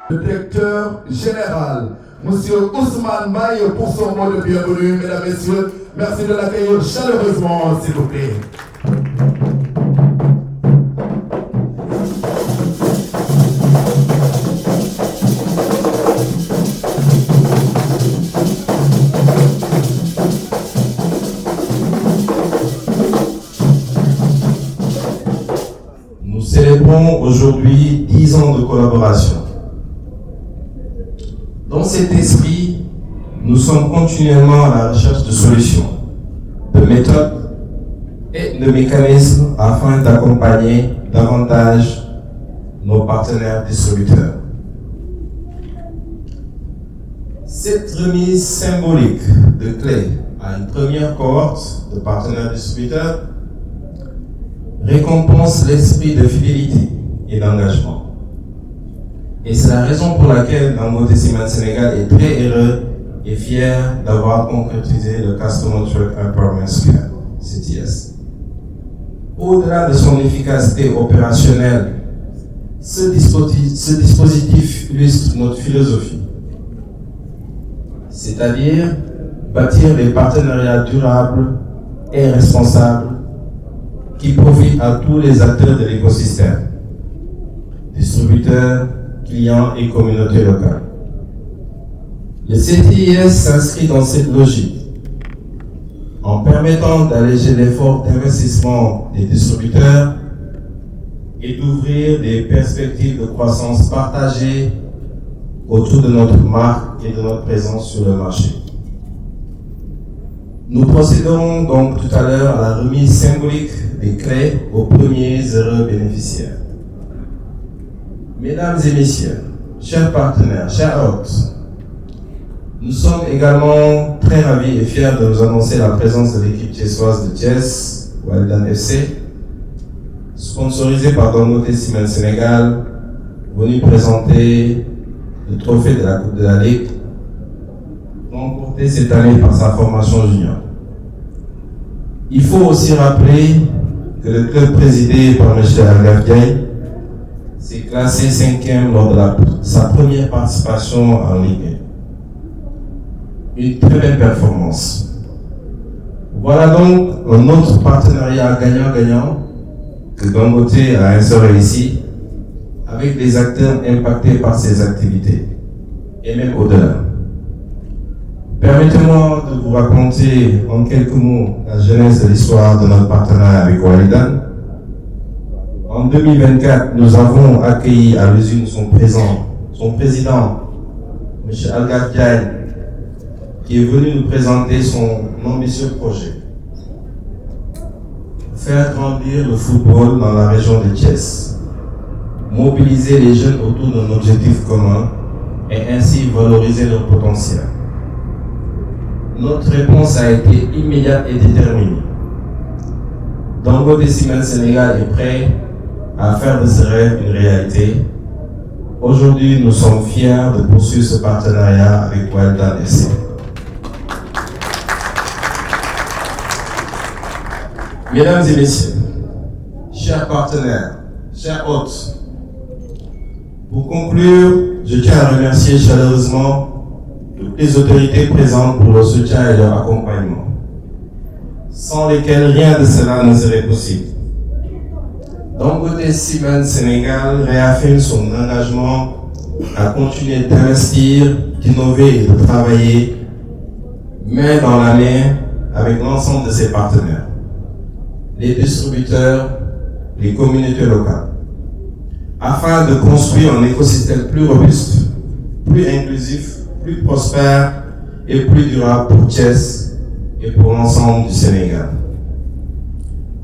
Le directeur général, Monsieur Ousmane Baye, pour son mot de bienvenue, mesdames et messieurs. Merci de l'accueillir chaleureusement, s'il vous plaît. Nous célébrons aujourd'hui 10 ans de collaboration. Dans cet esprit, nous sommes continuellement à la recherche de solutions, de méthodes et de mécanismes afin d'accompagner davantage nos partenaires distributeurs. Cette remise symbolique de clés à une première cohorte de partenaires distributeurs récompense l'esprit de fidélité et d'engagement. Et c'est la raison pour laquelle Dangote Cement Sénégal est très heureux et fier d'avoir concrétisé le Customer Truck Empowerment Scale, CTS. Au-delà de son efficacité opérationnelle, ce dispositif illustre notre philosophie, c'est-à-dire bâtir des partenariats durables et responsables qui profitent à tous les acteurs de l'écosystème, distributeurs, clients et communautés locales. Le CTIS s'inscrit dans cette logique en permettant d'alléger l'effort d'investissement des distributeurs et d'ouvrir des perspectives de croissance partagées autour de notre marque et de notre présence sur le marché. Nous procéderons donc tout à l'heure à la remise symbolique des clés aux premiers heureux bénéficiaires. Mesdames et messieurs, chers partenaires, chers hôtes, nous sommes également très ravis et fiers de nous annoncer la présence de l'équipe thiessoise de Thiès, Walidan FC, sponsorisée par Dangote Cement Sénégal, venue présenter le trophée de la Coupe de la Ligue, remporté cette année par sa formation junior. Il faut aussi rappeler que le club présidé par M. Algaf Diaye s'est classé 5e lors de sa première participation en Ligue 1. Une très belle performance. Voilà donc un autre partenariat gagnant-gagnant que Dangote a instauré ici avec des acteurs impactés par ces activités et même au-delà. Permettez-moi de vous raconter en quelques mots la genèse de l'histoire de notre partenariat avec Walidan. En 2024, nous avons accueilli à l'usine son président, M. Algaf Diaye, qui est venu nous présenter son ambitieux projet. Faire grandir le football dans la région de Thiès, mobiliser les jeunes autour d'un objectif commun et ainsi valoriser leur potentiel. Notre réponse a été immédiate et déterminée. Dangote Cement Sénégal est prêt à faire de ce rêve une réalité. Aujourd'hui, nous sommes fiers de poursuivre ce partenariat avec Walidan FC. Mesdames et messieurs, chers partenaires, chers hôtes, pour conclure, je tiens à remercier chaleureusement toutes les autorités présentes pour leur soutien et leur accompagnement, sans lesquelles rien de cela ne serait possible. Dangote Cement Sénégal réaffirme son engagement à continuer d'investir, d'innover et de travailler main dans la main avec l'ensemble de ses partenaires, les distributeurs, les communautés locales, afin de construire un écosystème plus robuste, plus inclusif, plus prospère et plus durable pour Thiès et pour l'ensemble du Sénégal.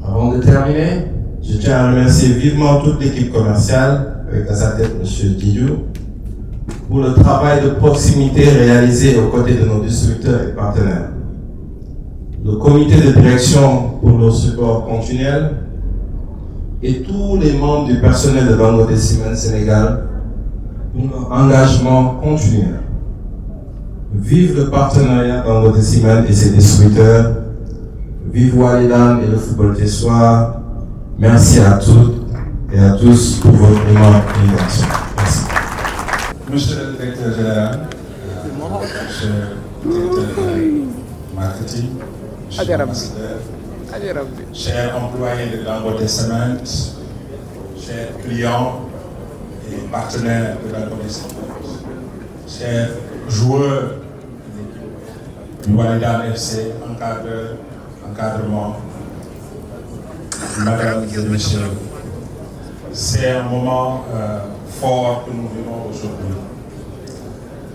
Avant de terminer, je tiens à remercier vivement toute l'équipe commerciale, avec à sa tête M. Didiou, pour le travail de proximité réalisé aux côtés de nos distributeurs et partenaires. Le comité de direction pour leur support continuel et tous les membres du personnel de Dangote Cement Sénégal pour leur engagement continuel. Vive le partenariat Dangote Cement et ses distributeurs. Vive Walidan et le football thiessois. Merci à toutes et à tous pour votre aimable invitation. Merci. Monsieur le directeur général, monsieur le directeur de marketing, monsieur l'ambassadeur, chers employés de Dangote Cement, chers clients et partenaires de Dangote Cement, chers joueurs du Walidane FC, encadrement, mesdames et messieurs, c'est un moment fort que nous vivons aujourd'hui.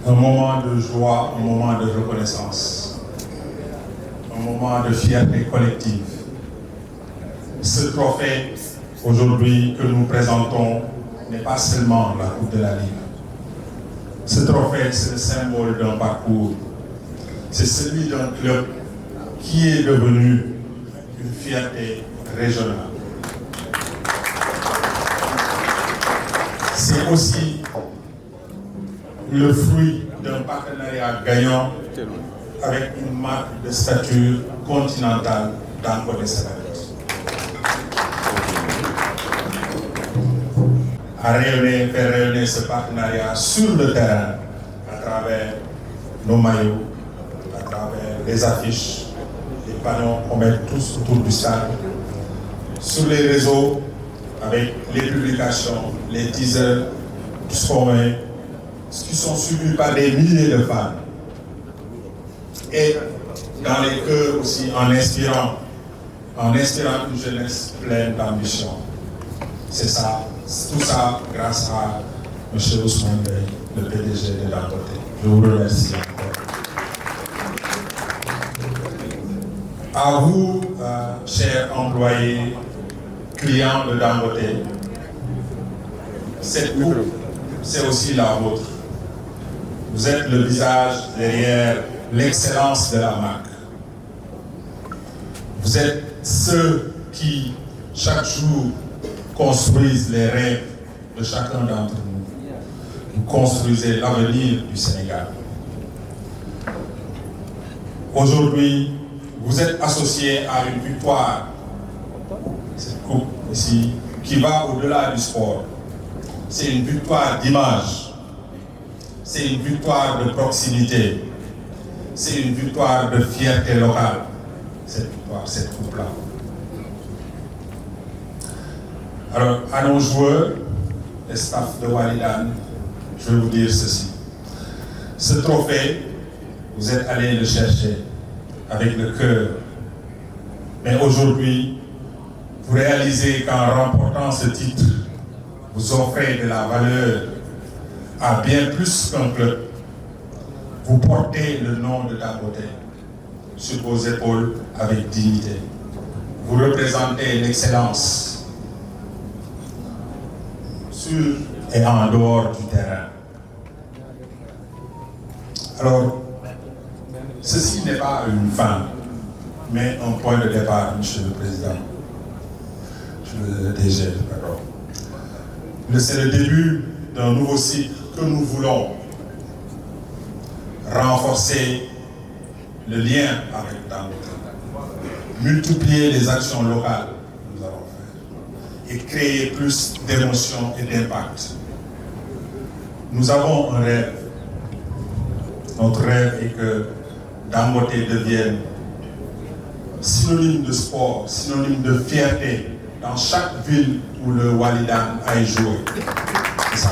Un moment de joie, un moment de reconnaissance, un moment de fierté collective. Ce trophée aujourd'hui que nous présentons n'est pas seulement la Coupe de la Ligue. Ce trophée, c'est le symbole d'un parcours. C'est celui d'un club qui est devenu une fierté régionale. C'est aussi le fruit d'un partenariat gagnant avec une marque de stature continentale Dangote Cement. À faire rayonner ce partenariat sur le terrain à travers nos maillots, à travers les affiches, les panneaux qu'on met tous autour du stade, sur les réseaux, avec les publications, les teasers, tout ce qu'on met, qui sont suivis par des milliers de fans. Et dans les cœurs aussi, en inspirant une jeunesse pleine d'ambition. C'est ça, tout ça grâce à M. Ousmane Beye, le PDG de Dangote. Je vous remercie encore. À vous, chers employés, clients de Dangote, cette coupe, c'est aussi la vôtre. Vous êtes le visage derrière l'excellence de la marque. Vous êtes ceux qui, chaque jour, construisent les rêves de chacun d'entre nous. Vous construisez l'avenir du Sénégal. Aujourd'hui, vous êtes associés à une victoire, cette coupe ici, qui va au-delà du sport. C'est une victoire d'image, c'est une victoire de proximité, c'est une victoire de fierté locale, cette victoire, cette coupe-là. Alors, à nos joueurs, les staffs de Walidane, je vais vous dire ceci. Ce trophée, vous êtes allés le chercher avec le cœur. Mais aujourd'hui, vous réalisez qu'en remportant ce titre, vous offrez de la valeur à bien plus qu'un club. Vous portez le nom de Dangote sur vos épaules avec dignité. Vous représentez l'excellence sur et en dehors du terrain. Alors, ceci n'est pas une fin, mais un point de départ, Monsieur le Président, Monsieur le DG, pardon. C'est le début d'un nouveau cycle que nous voulons renforcer le lien avec Dangote, multiplier les actions locales que nous allons faire et créer plus d'émotions et d'impact. Nous avons un rêve. Notre rêve est que Dangote devienne synonyme de sport, synonyme de fierté dans chaque ville où le Walidane a joué. C'est ça.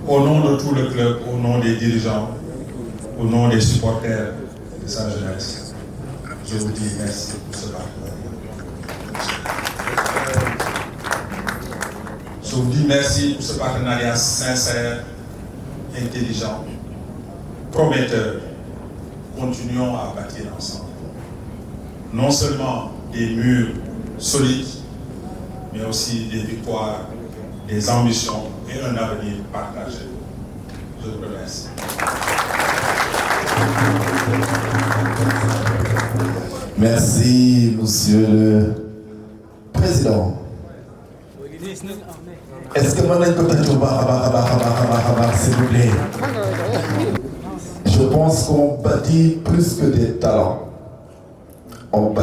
Au nom de tout le club, au nom des dirigeants, au nom des supporters de sa jeunesse, je vous dis merci pour ce partenariat. Je vous dis merci pour ce partenariat sincère, intelligent, prometteur. Continuons à bâtir ensemble. Non seulement des murs solides, mais aussi des victoires, des ambitions et un avenir partagé. Je vous remercie. Merci, Monsieur le Président. Est-ce que maintenant, s'il vous plaît? Je pense qu'on bâtit plus que des talents. On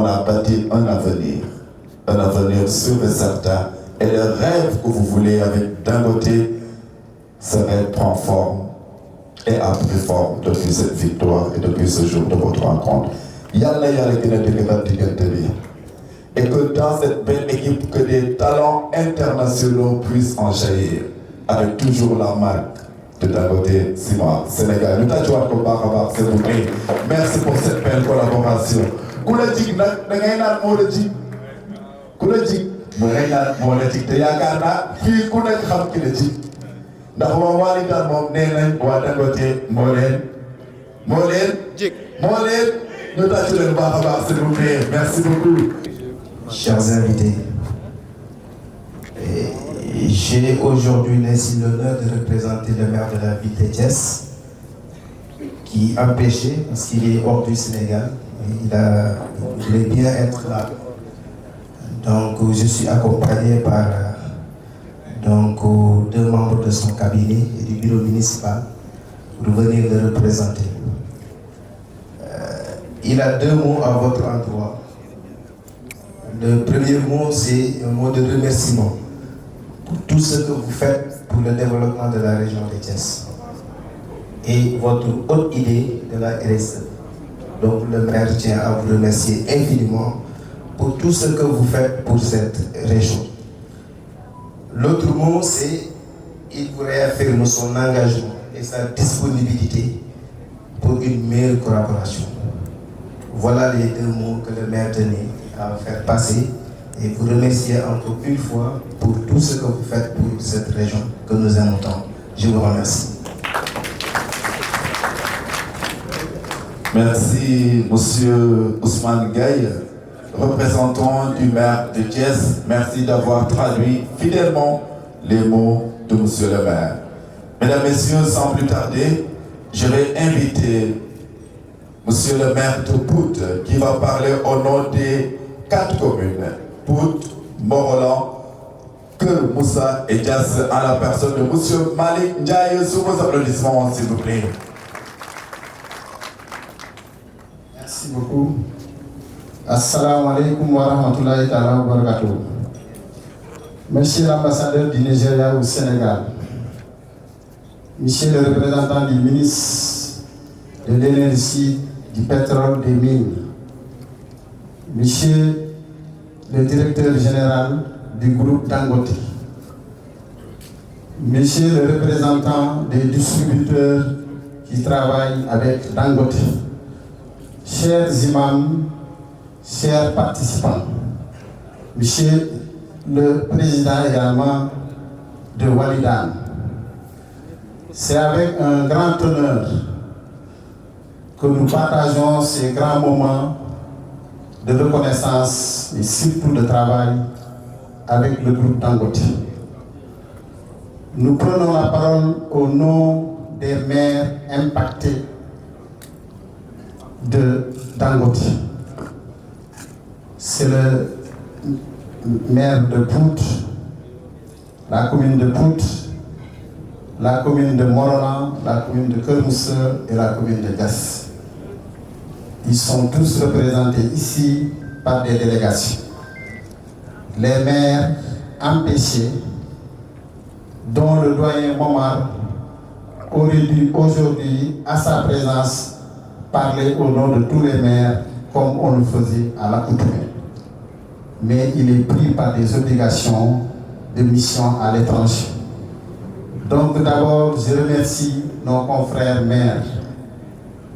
a bâti un avenir sûr et certain et le rêve que vous voulez avec Dangote, ce rêve prend forme et a pris forme depuis cette victoire et depuis ce jour de votre rencontre. Et que dans cette belle équipe, que des talents internationaux puissent en jaillir, avec toujours la marque de Dangote Ciment Sénégal. Merci pour cette belle collaboration. Merci beaucoup. Chers invités, j'ai aujourd'hui l'honneur de représenter le maire de la ville de Thiès, qui a empêché, parce qu'il est hors du Sénégal, il voulait bien être là. Donc je suis accompagné par deux membres de son cabinet et du bureau municipal pour venir le représenter. Il a deux mots à votre endroit. Le premier mot, c'est un mot de remerciement pour tout ce que vous faites pour le développement de la région de Thiès et votre haute idée de la RSE. Donc le maire tient à vous remercier infiniment pour tout ce que vous faites pour cette région. L'autre mot, c'est qu'il vous réaffirme son engagement et sa disponibilité pour une meilleure collaboration. Voilà les deux mots que le maire tenait à faire passer et vous remercier encore une fois pour tout ce que vous faites pour cette région que nous aimons tant. Je vous remercie. Merci, Monsieur Ousmane Gaye, représentant du maire de Thiès. Merci d'avoir traduit fidèlement les mots de Monsieur le maire. Mesdames, Messieurs, sans plus tarder, je vais inviter Monsieur le maire de Pout, qui va parler au nom des 4 communes, Pout, Morolan, Keur Moussa et Dias, à la personne de Monsieur Malik Ndiaye. Sous vos applaudissements, s'il vous plaît. Merci beaucoup. Assalamu alaikum wa rahmatullahi wa barakatuh. Monsieur l'ambassadeur du Nigeria au Sénégal, Monsieur le représentant du ministre de l'énergie, du pétrole, des mines, Monsieur le directeur général du groupe Dangote, Monsieur le représentant des distributeurs qui travaillent avec Dangote, chers imams, chers participants, Monsieur le président également de Walidan, c'est avec un grand honneur que nous partageons ces grands moments de reconnaissance et surtout de travail avec le groupe Dangote. Nous prenons la parole au nom des maires impactés de Dangote. C'est le maire de Pout, la commune de Pout, la commune de Morolan, la commune de Keur Moussa et la commune de Dias. Ils sont tous représentés ici par des délégations. Les maires empêchés, dont le doyen Momar aurait dû aujourd'hui, à sa présence, parler au nom de tous les maires comme on le faisait à l'accoutumée. Mais il est pris par des obligations de mission à l'étranger. Donc d'abord, je remercie nos confrères maires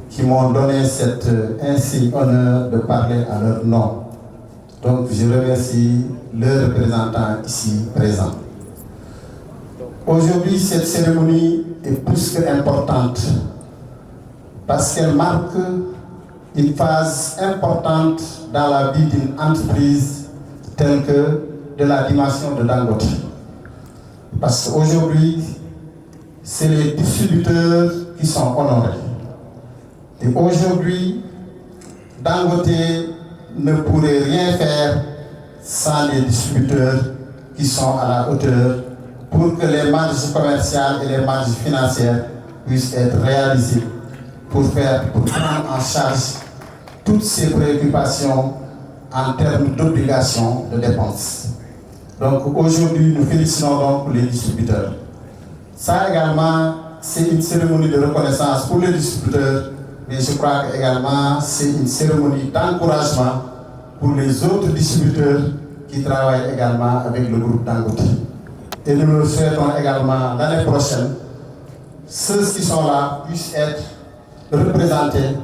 qui m'ont donné cet ainsi honneur de parler à leur nom. Donc je remercie leurs représentants ici présents. Aujourd'hui, cette cérémonie est plus qu'importante parce qu'elle marque une phase importante dans la vie d'une entreprise telle que de la dimension de Dangote. Parce qu'aujourd'hui, c'est les distributeurs qui sont honorés. Et aujourd'hui, Dangote ne pourrait rien faire sans les distributeurs qui sont à la hauteur pour que les marges commerciales et les marges financières puissent être réalisées pour prendre en charge toutes ces préoccupations en termes d'obligations de dépenses. Donc aujourd'hui, nous félicitons donc les distributeurs. Ça également, c'est une cérémonie de reconnaissance pour les distributeurs, mais je crois que également c'est une cérémonie d'encouragement pour les autres distributeurs qui travaillent également avec le groupe Dangote. Et nous le souhaitons également l'année prochaine, ceux qui sont là puissent être représentés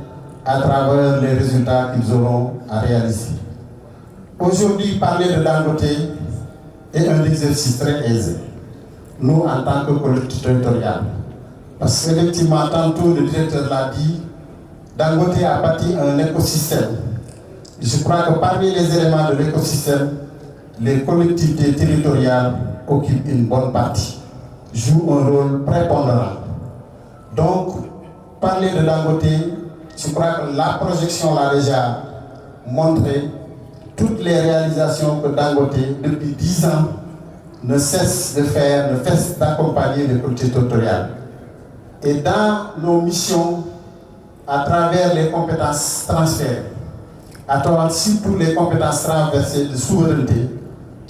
à travers les résultats qu'ils auront à réaliser. Aujourd'hui, parler de Dangote est un exercice très aisé, nous en tant que collectivité territoriale. Parce qu'effectivement, tantôt le directeur l'a dit, Dangote a bâti un écosystème. Je crois que parmi les éléments de l'écosystème, les collectivités territoriales occupent une bonne partie, jouent un rôle prépondérant. Donc, parler de Dangote, je crois que la projection l'a déjà montré, toutes les réalisations que Dangote, depuis 10 ans, ne cesse de faire, ne cesse d'accompagner les collectivités territoriales. Et dans nos missions, à travers les compétences transférées, à travers surtout les compétences transversées de souveraineté,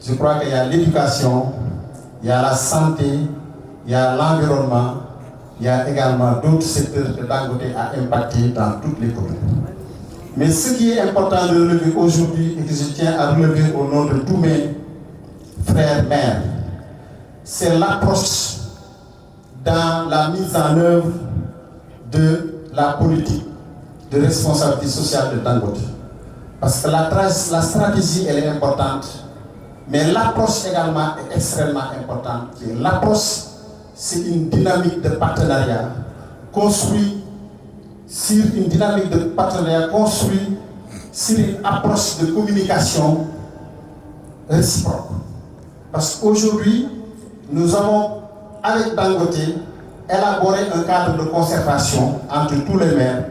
je crois qu'il y a l'éducation, il y a la santé, il y a l'environnement, il y a également d'autres secteurs que Dangote a impactés dans toutes les communes. Mais ce qui est important de relever aujourd'hui et que je tiens à relever au nom de tous mes frères maires, c'est l'approche dans la mise en œuvre de la politique de responsabilité sociale de Dangote. Parce que la stratégie, elle est importante, mais l'approche également est extrêmement importante. L'approche, c'est une dynamique de partenariat construite sur une dynamique de partenariat construite sur une approche de communication réciproque. Parce qu'aujourd'hui, nous avons, avec Dangote, élaboré un cadre de concertation entre tous les maires.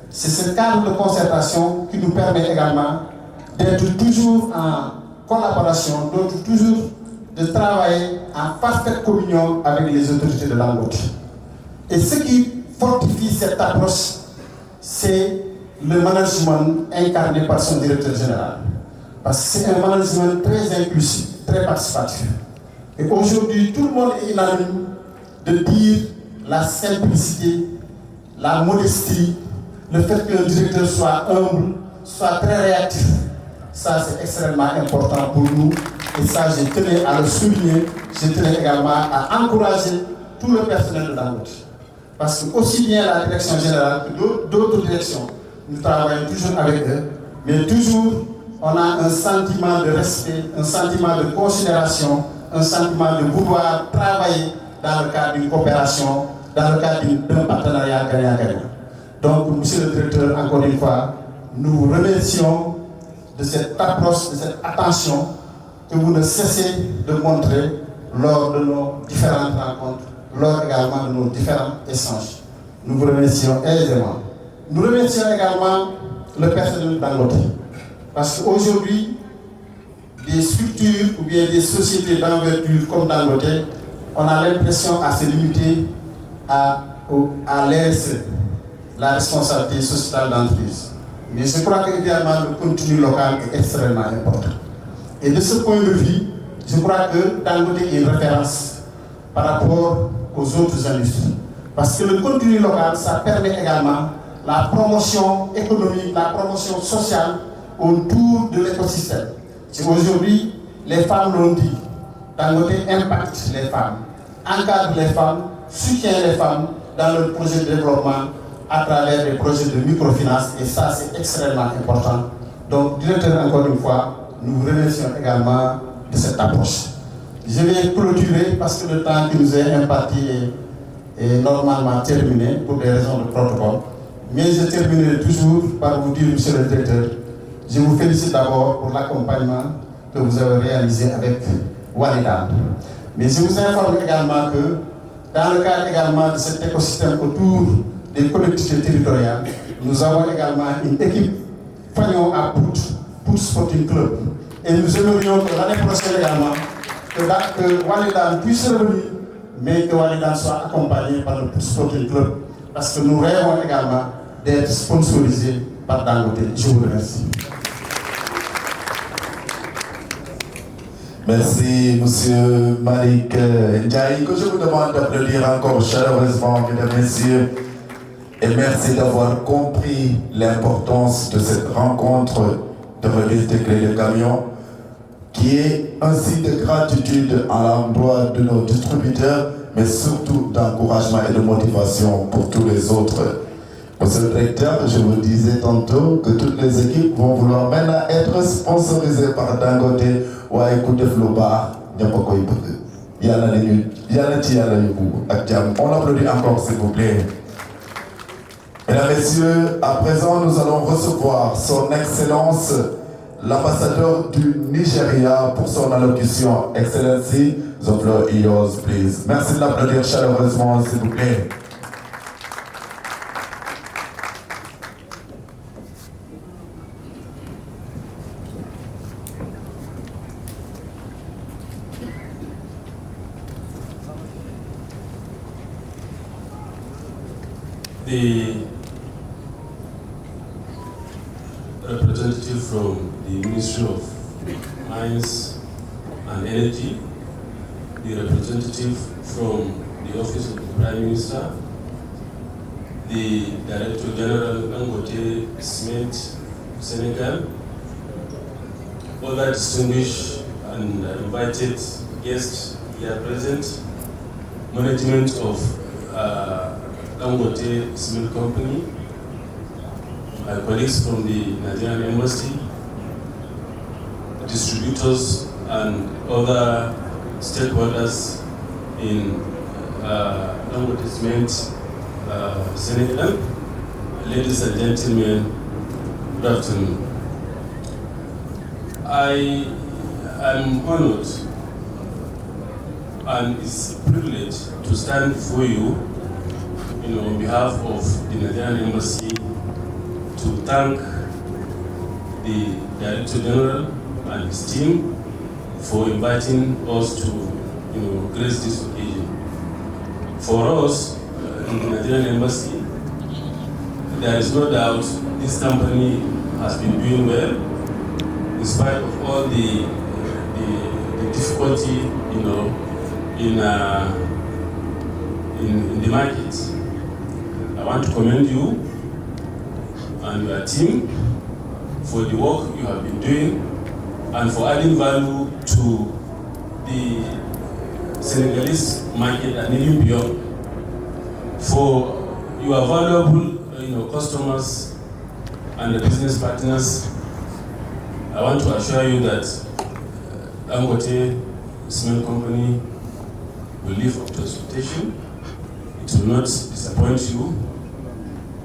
C'est ce cadre de concertation qui nous permet également d'être toujours en collaboration, d'être toujours de travailler en parfaite communion avec les autorités de Dangote. Et ce qui fortifie cette approche, c'est le management incarné par son directeur général. Parce que c'est un management très inclusif, très participatif. Et aujourd'hui, tout le monde est unanime de dire la simplicité, la modestie, le fait qu'un directeur soit humble, soit très réactif. Ça, c'est extrêmement important pour nous. Et ça, je tenais à le souligner. Je tenais également à encourager tout le personnel de Dangote. Parce que aussi bien la direction générale que d'autres directions, nous travaillons toujours avec eux, mais toujours on a un sentiment de respect, un sentiment de considération, un sentiment de vouloir travailler dans le cadre d'une coopération, dans le cadre d'un partenariat gagnant-gagnant. Donc, monsieur le directeur, encore une fois, nous vous remercions de cette approche, de cette attention que vous ne cessez de montrer lors de nos différentes rencontres, lors également de nos différents échanges. Nous vous remercions aisément. Nous remercions également le personnel de Dangote. Parce qu'aujourd'hui, des structures ou bien des sociétés d'envergure comme Dangote, on a l'impression à se limiter à l'RSE, la responsabilité sociale d'entreprise. Mais je crois qu'évidemment le contenu local est extrêmement important. Et de ce point de vue, je crois que Dangote est une référence par rapport aux autres industries. Parce que le contenu local, ça permet également la promotion économique, la promotion sociale autour de l'écosystème. Aujourd'hui, les femmes l'ont dit, Dangote impacte les femmes, encadre les femmes, soutient les femmes dans leur projet de développement à travers les projets de microfinance, et ça c'est extrêmement important. Donc, directeur, encore une fois, nous vous remercions également de cette approche. Je vais clôturer parce que le temps qui nous est imparti est normalement terminé pour des raisons de protocole. Mais je terminerai toujours par vous dire, monsieur le directeur, je vous félicite d'abord pour l'accompagnement que vous avez réalisé avec Walida. Mais je vous informe également que dans le cadre également de cet écosystème autour des collectivités territoriales, nous avons également une équipe Fagnon à Pout Sporting Club. Et nous aimerions que l'année prochaine également, que Walida puisse revenir, mais que Walida soit accompagné par le Pout Sporting Club. Parce que nous rêvons également d'être sponsorisés par Dangote. Je vous remercie. Merci, Monsieur Malik Ndiaye, que je vous demande d'applaudir encore chaleureusement, mesdames, messieurs. Et merci d'avoir compris l'importance de cette rencontre de remise des clés de camion, qui est un signe de gratitude à l'endroit de nos distributeurs, mais surtout d'encouragement et de motivation pour tous les autres. Monsieur le directeur, je vous disais tantôt que toutes les équipes vont vouloir maintenant être sponsorisées par Dangote ou à écouter Flobar. On applaudit encore, s'il vous plaît. Mesdames, Messieurs, à présent, nous allons recevoir son Excellence, l'ambassadeur du Nigeria, pour son allocution. Excellency, the floor is yours, please. Merci de l'applaudir chaleureusement, s'il vous plaît. The representative from the Ministry of Mines and Energy, the representative from the Office of the Prime Minister, the Director General Dangote Cement Senegal, other distinguished and invited guests here present, management of Dangote Cement Company, my colleagues from the Nigerian Embassy, distributors and other stakeholders in Dangote Cement Senegal, ladies and gentlemen, good afternoon. I am honored and it's a privilege to stand before you, on behalf of the Nigerian Embassy, to thank the Director General and his team for inviting us to, grace this occasion. For us in the Nigerian Embassy, there is no doubt this company has been doing well, in spite of all the difficulty, in the market. I want to commend you and your team for the work you have been doing and for adding value to the Senegalese market and even beyond. For your valuable customers and the business partners, I want to assure you that Dangote Cement Company will live up to expectation. It will not disappoint you,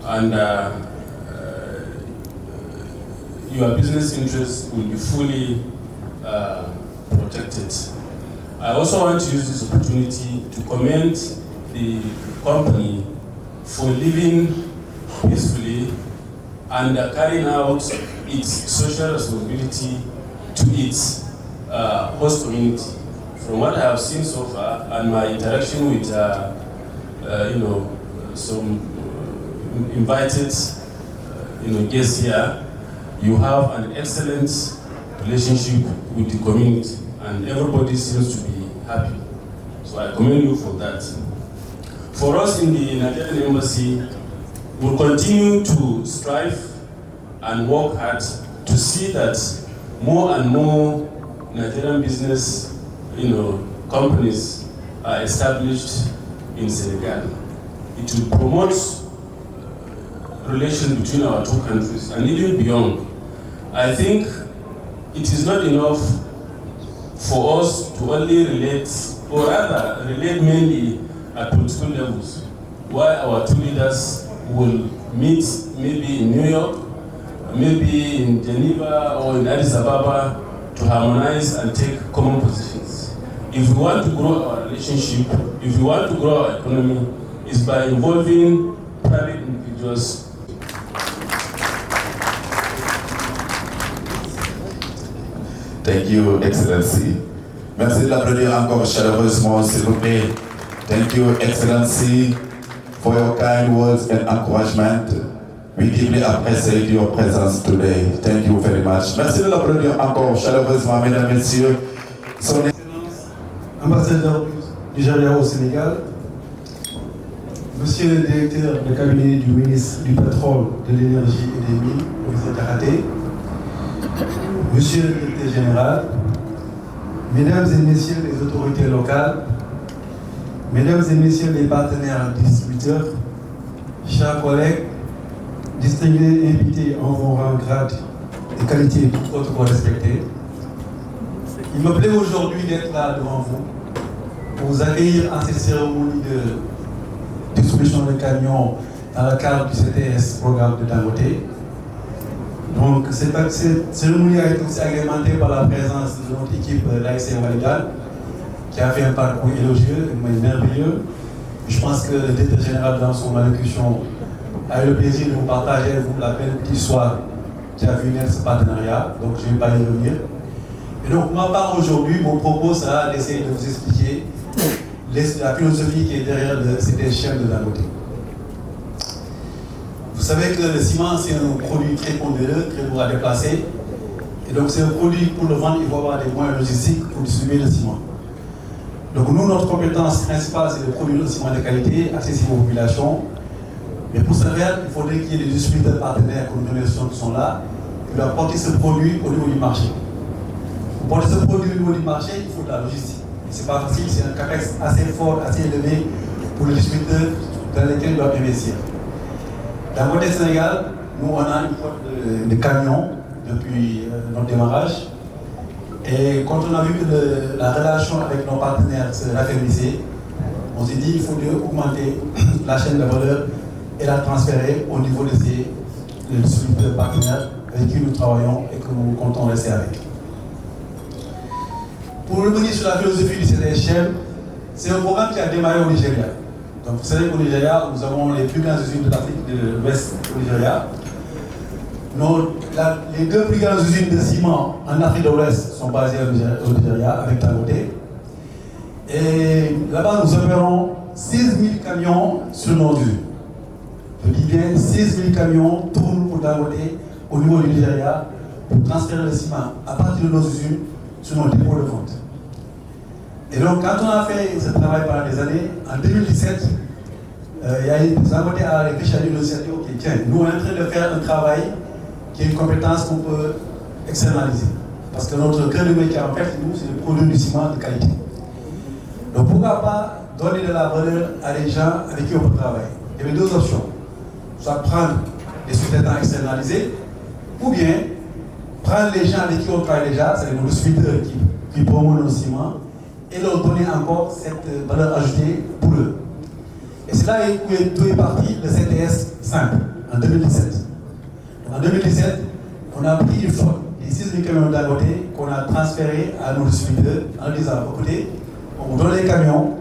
and your business interests will be fully protected. I also want to use this opportunity to commend the company for living peacefully and carrying out its social responsibility to its host community. From what I have seen so far and my interaction with some invited guests here, you have an excellent relationship with the community and everybody seems to be happy. So I commend you for that. For us in the Nigerian Embassy, we'll continue to strive and work hard to see that more and more Nigerian business companies are established in Senegal. It will promote relations between our two countries and even beyond. I think it is not enough for us to only relate, or rather relate mainly at political levels, while our two leaders will meet maybe in New York, maybe in Geneva or in Addis Ababa to harmonize and take common positions. If we want to grow our relationship, if we want to grow our economy, it's by involving private individuals. Thank you, Excellency. Merci de l'applaudir encore chaleureusement, s'il vous plaît. Thank you, Excellency, for your kind words and encouragement. We deeply appreciate your presence today. Thank you very much. Merci de l'applaudir encore chaleureusement, mesdames, messieurs. Son Excellence, ambassadeur du Nigeria au Sénégal, Monsieur le directeur de cabinet du ministre du Pétrole, de l'Énergie et des Mines, Professeur Karaté, Monsieur le directeur général, Mesdames et Messieurs les autorités locales, Mesdames et Messieurs les partenaires distributeurs, chers collègues, distingués invités en vos rangs, grades et qualités tout protocole respectés, il me plaît aujourd'hui d'être là devant vous pour vous accueillir en cette cérémonie de distribution de camions dans le cadre du CTS, programme de Dangote. Donc, cette cérémonie a été aussi agrémentée par la présence de notre équipe l'ASC Walidan, qui a fait un parcours élogieux et merveilleux. Je pense que le directeur général, dans son allocution, a eu le plaisir de vous partager avec vous la belle petite histoire qui a vu naître ce partenariat. Donc, je ne vais pas y revenir. Et donc, ma part aujourd'hui, mon propos sera d'essayer de vous expliquer la philosophie qui est derrière cette échelle de Dangote. Vous savez que le ciment, c'est un produit très pondéreux, très lourd à déplacer. Et donc, c'est un produit, pour le vendre, il faut avoir des moyens logistiques pour distribuer le ciment. Donc, nous, notre compétence principale, c'est de produire le ciment de qualité, accessible aux populations. Mais pour ce faire, il faudrait qu'il y ait des distributeurs partenaires comme nous remercions qui sont là, qui doivent porter ce produit au niveau du marché. Pour porter ce produit au niveau du marché, il faut de la logistique. Ce n'est pas facile, c'est un capex assez fort, assez élevé pour les distributeurs dans lesquels ils doivent investir. Dans le Sénégal, nous, on a une flotte de camions depuis notre démarrage. Et quand on a vu que la relation avec nos partenaires se raffermissait, on s'est dit qu'il faut augmenter la chaîne de valeur et la transférer au niveau de ces distributeurs partenaires avec qui nous travaillons et que nous comptons rester avec. Pour revenir sur la philosophie de cette échelle, c'est un programme qui a démarré au Nigeria. Donc vous savez qu'au Nigeria, nous avons les plus grandes usines de l'Afrique de l'Ouest au Nigeria. Les deux plus grandes usines de ciment en Afrique de l'Ouest sont basées au Nigeria avec Dangote. Et là-bas, nous opérons 16 000 camions sur nos usines. Je dis bien 16 000 camions tournent pour Dangote au niveau du Nigeria pour transférer le ciment à partir de nos usines sur nos dépôts de vente. Et donc, quand on a fait ce travail pendant des années, en 2017, Dangote a réfléchi à l'initiative, ok, tiens, nous on est en train de faire un travail qui est une compétence qu'on peut externaliser. Parce que notre cœur de métier, en fait, nous, c'est le produit du ciment de qualité. Donc, pourquoi pas donner de la valeur à des gens avec qui on peut travailler? Il y avait deux options. Soit prendre des sous-traitants externalisés, ou bien prendre les gens avec qui on travaille déjà, c'est-à-dire nos distributeurs qui promeuvent nos ciments, et leur donner encore cette valeur ajoutée pour eux. Et c'est là où tout est parti le CTS simple, en 2017. En 2017, on a pris une flotte des 6 000 camions Dangote qu'on a transféré à nos distributeurs en disant, écoutez, on vous donne les camions,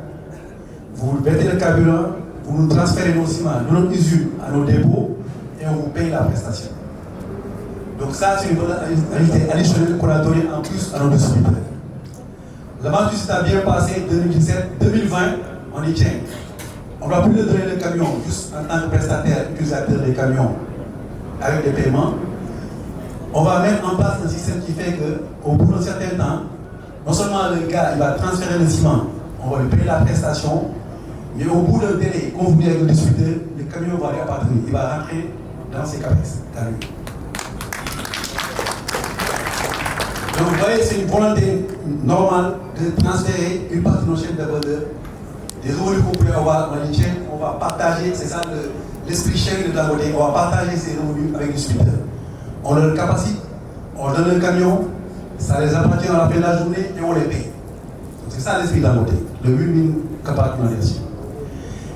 vous mettez le carburant, vous nous transférez nos ciments de notre usine à nos dépôts et on vous paye la prestation. Donc ça, c'est une valeur additionnelle qu'on a donnée en plus à nos distributeurs. La vente du site a bien passé 2017, 2020, on dit tiens, on ne va plus leur donner le camion juste en tant que prestataire, utilisateur des camions avec des paiements. On va mettre en place un système qui fait qu'au bout d'un certain temps, non seulement le gars il va transférer le ciment, on va lui payer la prestation, mais au bout d'un délai convenu avec le distributeur, le camion va lui appartenir, il va rentrer dans ses capex. Donc vous voyez, c'est une volonté normale de transférer une partie de nos chaînes de valeur, des revenus qu'on peut avoir dans les chaînes, on va partager, c'est ça l'esprit chaîne de Dangote, on va partager ces revenus avec les distributeurs. On leur capacite, on donne le camion, ça les appartient à la fin de la journée et on les paye. C'est ça l'esprit de Dangote, le win-win capacité.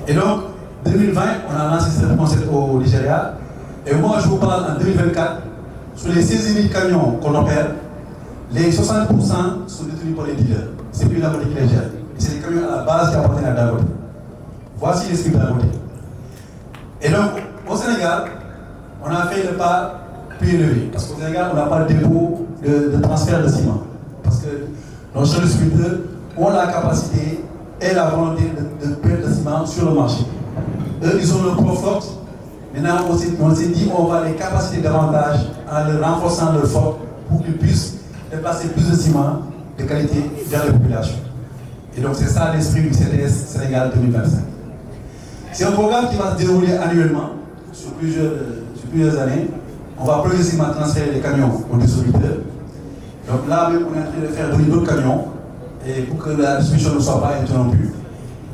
Et donc, 2020, on a lancé ce concept au Nigeria, et moi je vous parle en 2024, sur les 16 000 camions qu'on opère, les 60% sont détenus par les dealers. C'est plus Dangote qui les gère. C'est des camions à la base qui appartiennent à Dangote. Voici l'esprit de Dangote. Et donc, au Sénégal, on a fait le pas plus élevé. Parce qu'au Sénégal, on n'a pas de dépôt de transfert de ciment. Parce que nos chefs distributeurs ont la capacité et la volonté de payer le ciment sur le marché. Eux, ils ont leur propre flotte. Maintenant, on s'est dit qu'on va les capaciter davantage en leur renforçant leur flotte pour qu'ils puissent déplacer plus de ciment de qualité vers les populations. Et donc c'est ça l'esprit du CTS Sénégal 2025. C'est un programme qui va se dérouler annuellement sur plusieurs années. On va progressivement transférer les camions aux distributeurs. Donc là même on est en train de faire venir d'autres camions et pour que la distribution ne soit pas interrompue.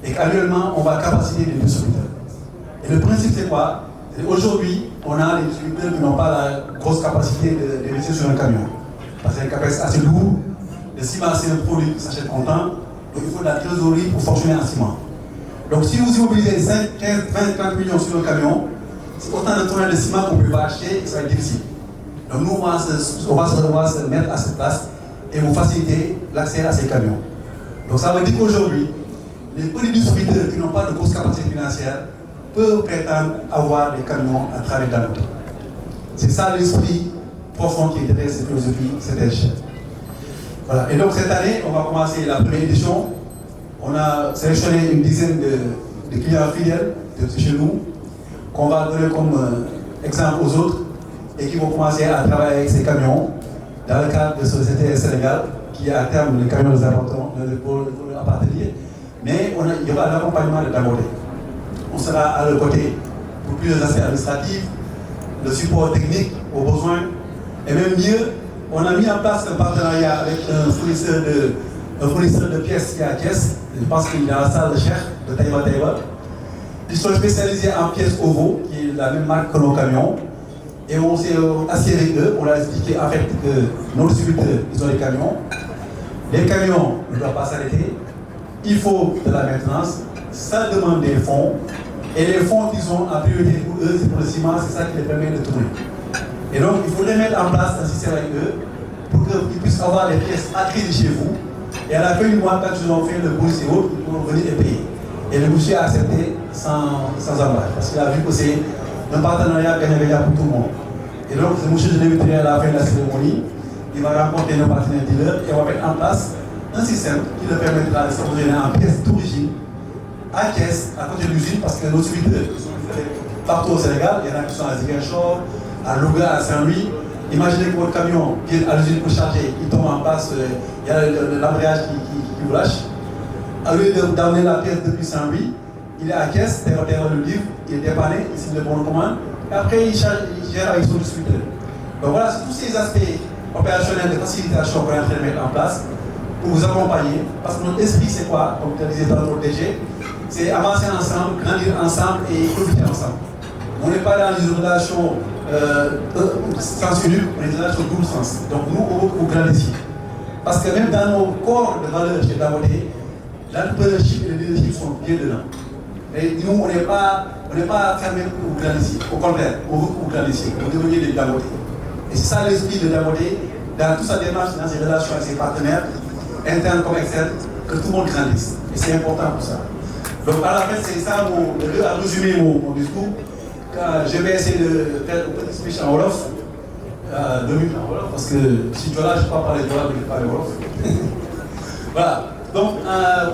Et qu'annuellement on va capaciter les distributeurs. Et le principe c'est quoi? Aujourd'hui, on a des distributeurs qui n'ont pas la grosse capacité d'investir sur un camion. Parce que c'est un capacité assez lourd. Le ciment, c'est un produit qui s'achète longtemps. Donc il faut de la trésorerie pour fonctionner en ciment. Donc si vous immobilisez 5, 15, 20, 30 millions sur un camion, c'est autant de tonnes de ciment qu'on ne peut pas acheter et ça va être difficile. Donc nous, on va se mettre à cette place et vous faciliter l'accès à ces camions. Donc ça veut dire qu'aujourd'hui, les petits distributeurs qui n'ont pas de grosse capacité financière peuvent prétendre avoir des camions à travers Dangote. C'est ça l'esprit profond qui est derrière cette philosophie, cette échelle. Voilà. Et donc cette année, on va commencer la première édition. On a sélectionné une dizaine de clients fidèles de chez nous, qu'on va donner comme exemple aux autres, et qui vont commencer à travailler avec ces camions dans le cadre de ce CTS Sénégal, qui est à terme le camion des appartements, pour appartenir. Mais il y aura l'accompagnement de Dangote. On sera à leur côté pour plusieurs aspects administratifs, le support technique aux besoins, et même mieux, on a mis en place un partenariat avec un fournisseur de pièces qui est à Thiès. Je pense qu'il est dans la salle de Cheikh de Taïba. Ils sont spécialisés en pièces OVO, qui est la même marque que nos camions. Et on s'est assis avec eux, on leur a expliqué en fait que nos distributeurs, ils ont des camions. Les camions ne doivent pas s'arrêter. Il faut de la maintenance, ça demande des fonds. Et les fonds qu'ils ont en priorité pour eux, c'est pour le ciment, c'est ça qui les permet de tourner. Et donc, il faudrait mettre en place un système avec eux pour qu'ils puissent avoir les pièces acquises chez vous. Et à la fin du mois, quand ils ont fait le bourse et autres, ils pourront venir les payer. Et le monsieur a accepté sans embâche, parce qu'il a vu que c'est un partenariat gagnant-gagnant pour tout le monde. Et donc, ce monsieur, je l'inviterai à la fin de la cérémonie. Il va rencontrer nos partenaires dealers et on va mettre en place un système qui leur permettra de s'approvisionner en pièces d'origine à Thiès, à côté de l'usine, parce que nos distributeurs qui sont partout au Sénégal, il y en a qui sont à Ziguinchor, à Louga, à Saint-Louis. Imaginez que votre camion vient à l'usine pour charger, il tombe en passe, il y a l'embrayage qui vous lâche. Au lieu d'amener la pièce depuis Saint-Louis, il est à Thiès, derrière le livre, il est dépanné, il signe le bon de commande, et après il gère avec son distributeur. Donc voilà, c'est tous ces aspects opérationnels de facilitation qu'on est en train de mettre en place pour vous accompagner, parce que notre esprit c'est quoi, comme tu le disais dans notre DG, c'est avancer ensemble, grandir ensemble et profiter ensemble. On n'est pas dans une relation sens unique, on est dans une relation double sens. Donc nous, on veut grandir. Parce que même dans nos corps de valeurs chez Dangote, l'entrepreneurship et le leadership sont bien dedans. Et nous, on n'est pas fermé pour vous grandir. Au contraire, on veut que vous grandissiez, vous deveniez des Dangote. Et c'est ça l'esprit de Dangote, dans toute sa démarche, dans ses relations avec ses partenaires, internes comme externes, que tout le monde grandisse. Et c'est important pour ça. Donc à la fin, c'est ça, à résumer mon discours. Je vais essayer de faire un petit speech en Wolof, 2 minutes en Wolof, parce que si tu es là, je ne peux pas parler de Wolof, je ne parle pas de Wolof. Voilà. Donc,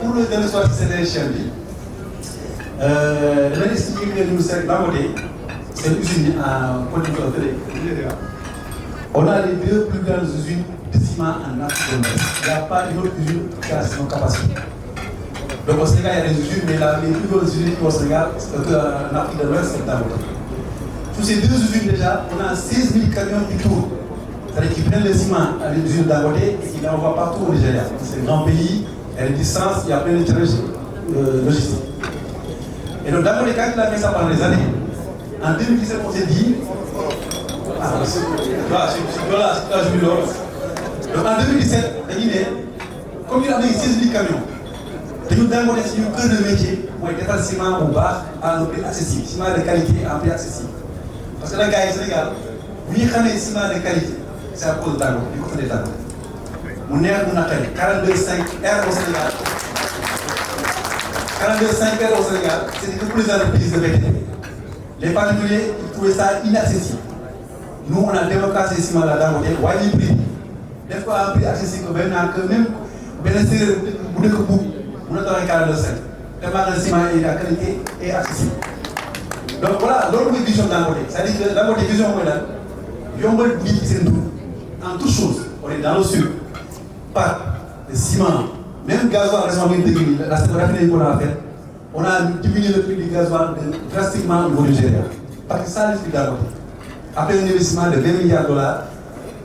pour le dernier soir, c'est un chien. Le ministre qui vient de nous servir c'est une usine en Côte d'Ivoire. On a les 2 plus grandes usines de ciment en Afrique de l'Ouest. Il n'y a pas une autre usine qui a cette capacité. Donc au Sénégal, il y a des usines, mais les plus grosses usines au Sénégal, en Afrique de l'Ouest, c'est Dangote. Sur ces 2 usines déjà, on a 16 000 camions qui tournent. C'est-à-dire qu'ils prennent le ciment à l'usine Dangote et qu'ils l'envoient partout au Nigeria. C'est un grand pays, il y a des distances, il y a plein de challenges logistiques. Et donc Dangote, quand il a fait ça pendant des années, en 2017, on s'est dit, donc en 2017, comme il avait 16 000 camions, nous avons un cœur de métier pour être un ciment au bar à un prix accessible, ciment de qualité à un prix accessible. Parce que les gars, au Sénégal, vous avez un ciment de qualité, c'est à cause de Dangote, du côté de Dangote. On est à 42,5 R au Sénégal. 42,5 R au Sénégal, c'est que pour les entreprises de BTP. Les particuliers, ils trouvaient ça inaccessible. Nous, on a démocratisé ces ciments-là Dangote, why le prix. Des fois, un prix accessible, même bénéficier de beaucoup. On a dans 45. Tellement le ciment et la qualité est accessible. Donc voilà, l'autre vision Dangote. C'est-à-dire que Dangote vision là, il y a un peu de vie qui s'est tout. En toute chose, on est dans le sud. Pas le ciment, même gasoil récemment la raffinerie qu'on a faite, on a diminué le prix du gasoil drastiquement au niveau du Nigeria. Parce que ça, le prix d'abord. Après un investissement de 20 milliards de dollars,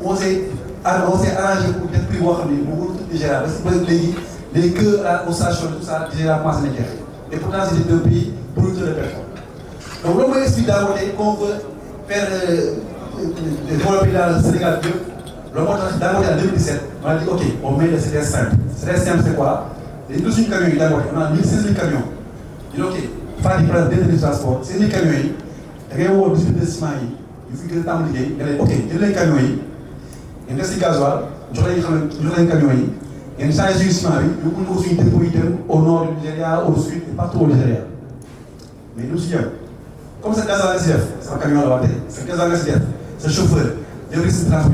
on s'est arrangé pour des prix beaucoup du Nigeria. Parce que les queues aux stations, tout ça, le Nigeria commence à mettre. Et pourtant, c'est un pays producteur de pétrole. Donc, l'homme explique d'abord qu'on veut faire développer le Sénégal 2. L'homme d'abord en 2017, on a dit ok, on met le CDS simple. CDS simple, c'est quoi? Les 12 000 camions, d'abord, on a 16 000 camions. Il dit ok, il faut des plans de transport. 16 000 camions, il y a un distributeur de ciment, il faut que le temps de liggéey. Ok, il y a les camions, il y a des gasoil, il y a les camions, il y a une charge de ciment, il y a aussi une dépôt au nord du Nigeria, au sud, et partout au Nigeria. Mais nous aussi, comme c'est gasoil SDF, c'est un camion à la c'est gasoil SDF, c'est le chauffeur, il y a le risque de transport.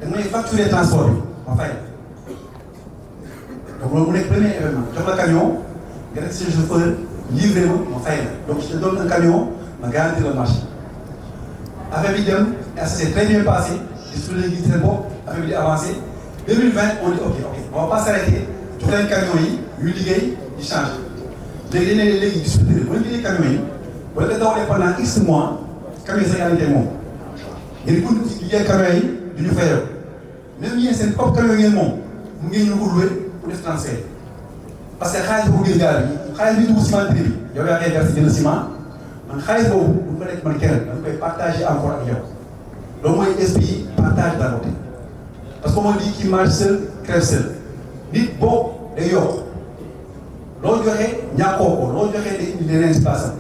Donc, on facture les transports, on fait. Donc, on est le premier événement. Je prends le camion, je reste le chauffeur, livrez-vous, on fait. Donc, je te donne un camion, je garantis le marché. Avec l'idem, ça s'est très bien passé, je suis le guide très bon, avec l'idée avancée. 2020, on dit ok, on ne va pas s'arrêter, je prends un camion, il ligue, il change. Les distributeurs, on dit les camions, on les donne pendant X mois, le camion c'est réalité. Il y a un camion, du ñu fayal même yéen seen propre camion ngeen moom mu ngeen ñu ko loué pour def transfert parce que xaalis boobu ngeen gaal bi xaalis bi dugg cimenterie bi yow yaa koy versé jënd ciment man xaalis boobu bu ko nekk man keneen dañ koy partager encore ak yow loolu mooy esprit partage d'abord parce que on dit qui mange seul crève seul nit boo day yokk loo joxe ñàkkoo ko loo joxe day indi leneen si paasam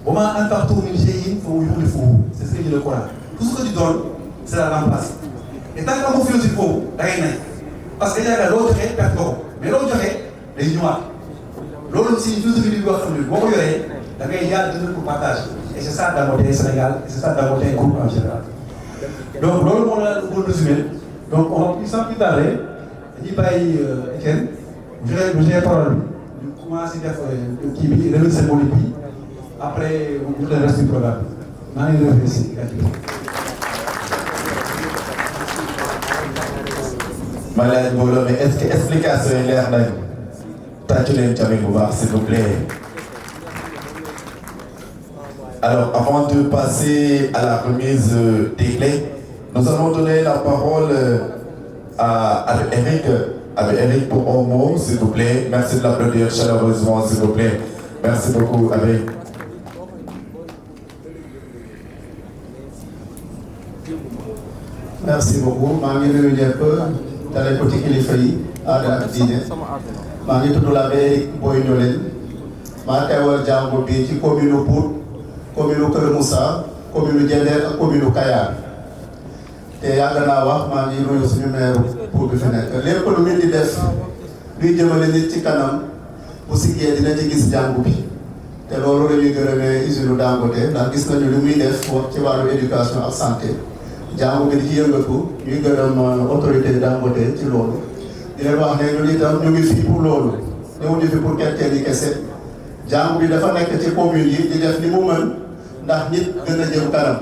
ba ma anfaqtum min shay'in fa huwa yukhlifuhu c'est ce que dit le Coran tout ce que tu donnes c'est la remplace. Et tant que vous faites ce qu'il faut, parce que déjà l'autre est perdant. Mais l'autre est les noirs. L'autre aussi, tout ce que tu dois faire, il y a deux pour partager. Et c'est ça dans le Sénégal, et c'est ça dans le groupe en général. Donc, l'autre, on a le résumé. Donc, on va plus sans plus tarder. Il dit, Eken, je vais parler. Je commence à faire le symbolique. Après, on va le reste du programme. Je vais réfléchir. Malade Bolo, mais est-ce que l'explication est l'air d'un Tatulen Tchamibouba, s'il vous plaît? Alors, avant de passer à la remise des clés, nous allons donner la parole à Eric pour un mot, s'il vous plaît. Merci de l'applaudir chaleureusement, s'il vous plaît. Merci beaucoup, Eric. Merci beaucoup. Je suis dans les petits kilifa yi aada ak diine maa ngi tudd l'abbé Boy Ndiolen maa teewal jàngu bi ci commune Pout commune Kër Moussa commune Diender ak commune Kayar te yàgg naa wax maa ngi nuyu suñu maire Pout bi fi nekk lépp lu nit di def luy jëmale nit ci kanam bu siggee dina ci gis jàngu bi te loolu la ñuy gërëmee usine Dangote ndax gis nañu li muy def ci wàllu éducation ak santé jàngu bi di ci yëngatu ñuy gërëm autorité Dangote ci loolu di leen wax ne ñun itam ñu ngi fii pour loolu ñëwuñu fi pour kenn yi kese jàngu bi dafa nekk ci commune yi di def ni mu mën ndax nit gën a jëm kanam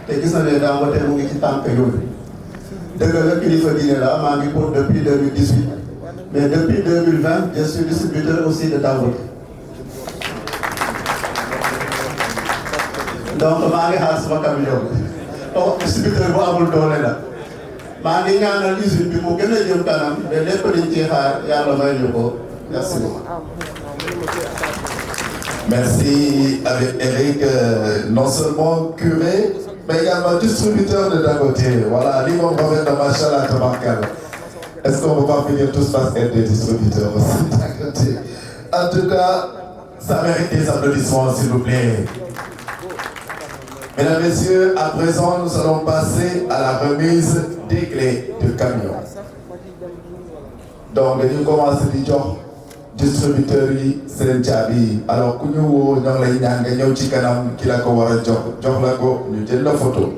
te gis na ne Dangote mu ngi ci tànk yooyu dëgg la kilifa diine la maa ngi pour depuis 2018 mais depuis 2020 je suis distributeur aussi de Dangote donc maa ngi xaar sama camion distributeur bu amul doole la maa ngi ñaanal usine bi mu gën a jëm kanam te lépp liñ ciy xaar yàlla may ñu ko merci beaucoup. Merci avec Eric, non seulement curé, mais également distributeur de Dangote. Voilà, lui on va mettre dans ma chala tabarkal. Est-ce qu'on ne va pas finir tous par être des distributeurs aussi Dangote? En tout cas, ça mérite des applaudissements s'il vous plaît. Mesdames, Messieurs, à présent, nous allons passer à la remise des clés de camion. Donc, nous commençons à dire distributeur seen caabi alors ku ñu woo ñoo ngi lay ñaan nga ñëw ci kanam ki la ko war a jox la ko ñu jël la photo.